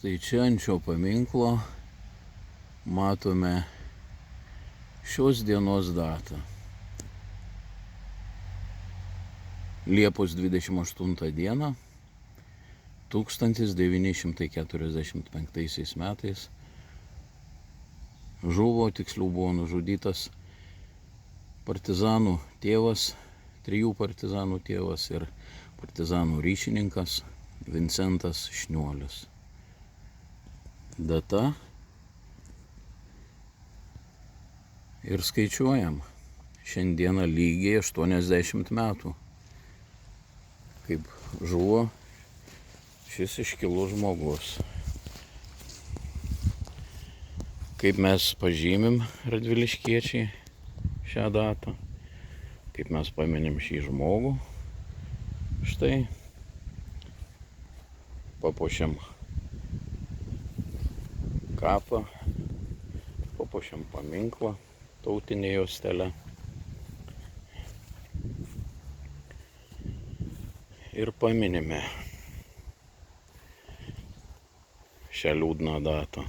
Štai čia ant šio paminklo matome šios dienos datą. Liepos 28 dieną 1945 metais žuvo, tiksliau buvo nužudytas partizanų tėvas, 3 partizanų tėvas ir partizanų ryšininkas Vincentas Šniuolis. Data ir skaičiuojam. Šiandieną lygiai 80 metų, kaip žuvo šis iškilus žmogus. Kaip mes pažymim radviliškiečiai šią datą, kaip mes paminim šį žmogų. Štai papuošiam kapą, papuošiam paminklą tautinė juostele ir paminime šią liūdną datą.